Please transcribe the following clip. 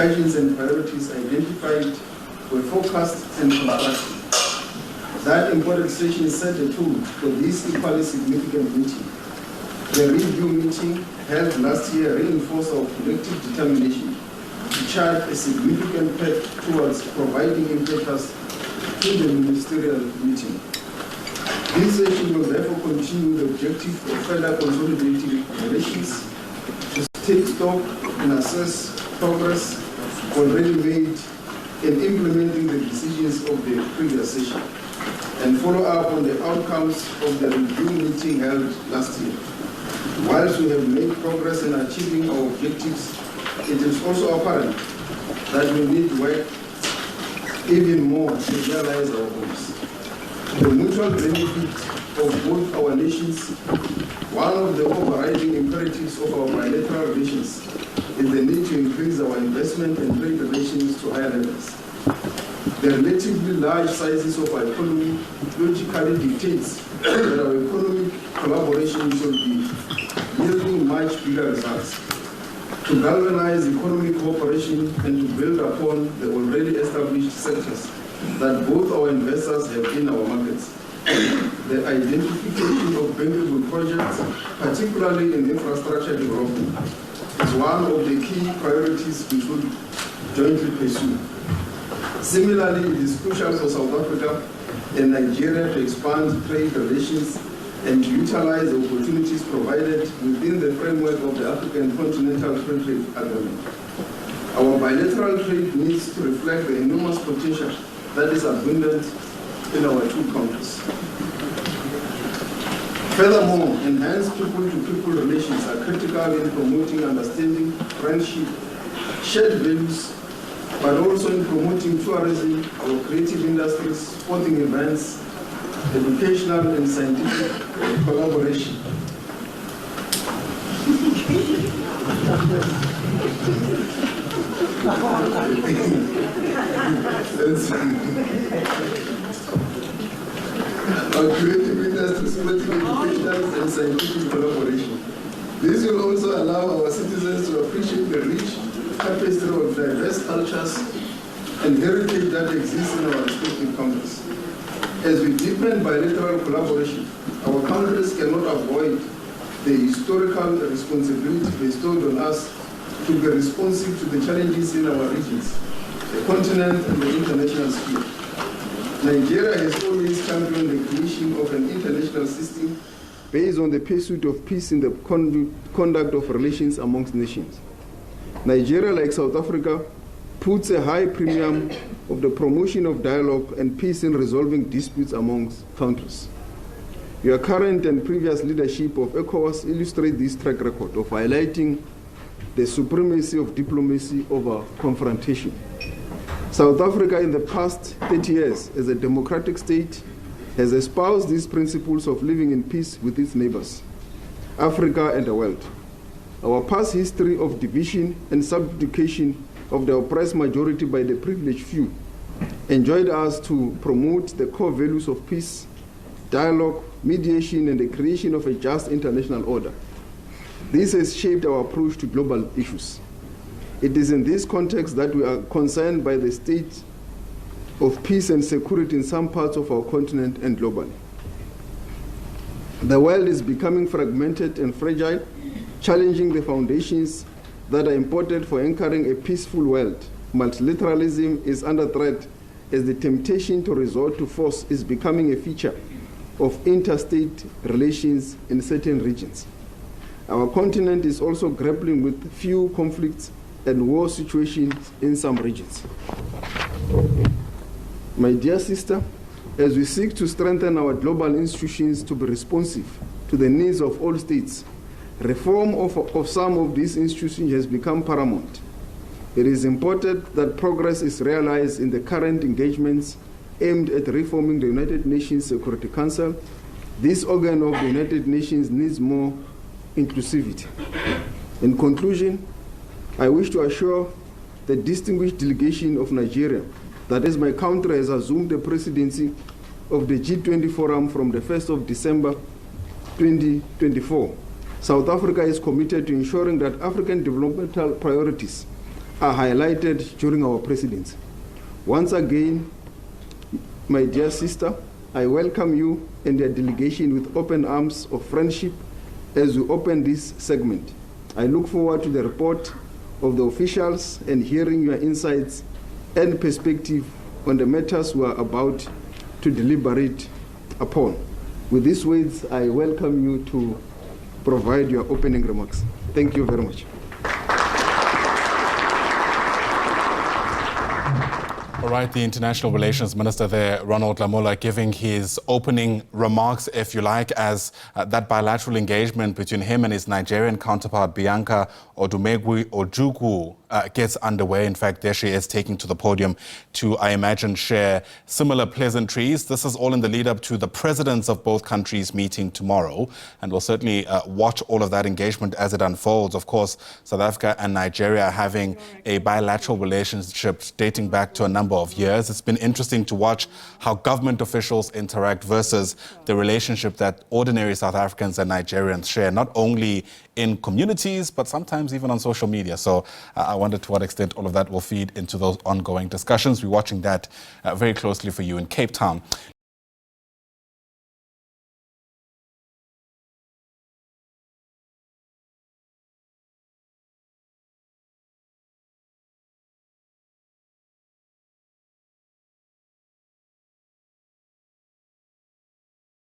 discussions and priorities identified were focused and constructive. That important session set the tone for this equally significant meeting. The review meeting held last year reinforced our collective determination to chart a significant path towards providing impetus to the ministerial meeting. This session will therefore continue the objective of further consolidating relations, to take stock and assess progress already made in implementing the decisions of the previous session, and follow up on the outcomes of the review meeting held last year. Whilst we have made progress in achieving our objectives, it is also apparent that we need to work even more to realize our goals. The mutual benefit of both our nations, one of the overriding imperatives of our bilateral relations, is the need to increase our investment and trade relations to higher levels. The relatively large sizes of our economy logically dictates that our economic collaboration should be yielding much bigger results. To galvanize economic cooperation and to build upon the already established sectors that both our investors have in our markets. The identification of bankable projects, particularly in infrastructure development, is one of the key priorities we should jointly pursue. Similarly, it is crucial for South Africa and Nigeria to expand trade relations and to utilize the opportunities provided within the framework of the African Continental Free Trade Agreement. Our bilateral trade needs to reflect the enormous potential that is abundant in our two countries. Furthermore, enhanced people-to-people relations are critical in promoting understanding, friendship, shared values, but also in promoting tourism, our creative industries, sporting events, educational and scientific collaboration. Our creative industries, sporting, educational and scientific collaboration. This will also allow our citizens to appreciate the rich tapestry of diverse cultures and heritage that exists in our respective countries. As we deepen bilateral collaboration, our countries cannot avoid the historical responsibility bestowed on us to be responsive to the challenges in our regions, the continent and the international sphere. Nigeria has always championed the creation of an international system based on the pursuit of peace in the conduct of relations amongst nations. Nigeria, like South Africa, puts a high premium of the promotion of dialogue and peace in resolving disputes amongst countries. Your current and previous leadership of ECOWAS illustrate this track record of highlighting the supremacy of diplomacy over confrontation. South Africa in the past 30 years as a democratic state has espoused these principles of living in peace with its neighbors, Africa and the world. Our past history of division and subjugation of the oppressed majority by the privileged few enjoined us to promote the core values of peace, dialogue, mediation, and the creation of a just international order. This has shaped our approach to global issues. It is in this context that we are concerned by the state of peace and security in some parts of our continent and globally. The world is becoming fragmented and fragile, challenging the foundations that are important for anchoring a peaceful world. Multilateralism is under threat as the temptation to resort to force is becoming a feature of interstate relations in certain regions. Our continent is also grappling with few conflicts and war situations in some regions. My dear sister, as we seek to strengthen our global institutions to be responsive to the needs of all states, reform of some of these institutions has become paramount. It is important that progress is realized in the current engagements aimed at reforming the United Nations Security Council. This organ of the United Nations needs more inclusivity. In conclusion, I wish to assure the distinguished delegation of Nigeria that as my country has assumed the presidency of the G20 Forum from the 1st of December 2024, South Africa is committed to ensuring that African developmental priorities are highlighted during our presidency. Once again, my dear sister, I welcome you and your delegation with open arms of friendship as we open this segment. I look forward to the report of the officials and hearing your insights and perspective on the matters we are about to deliberate upon. With these words, I welcome you to provide your opening remarks. Thank you very much. All right, the International Relations Minister there, Ronald Lamola, giving his opening remarks, if you like, as that bilateral engagement between him and his Nigerian counterpart, Bianca Odumegwu-Ojukwu, gets underway. In fact, there she is taking to the podium to, I imagine, share similar pleasantries. This is all in the lead up to the presidents of both countries meeting tomorrow. And we'll certainly watch all of that engagement as it unfolds. Of course, South Africa and Nigeria are having a bilateral relationship dating back to a number of years. It's been interesting to watch how government officials interact versus the relationship that ordinary South Africans and Nigerians share, not only in communities, but sometimes even on social media. So I wonder to what extent all of that will feed into those ongoing discussions. We're watching that very closely for you in Cape Town.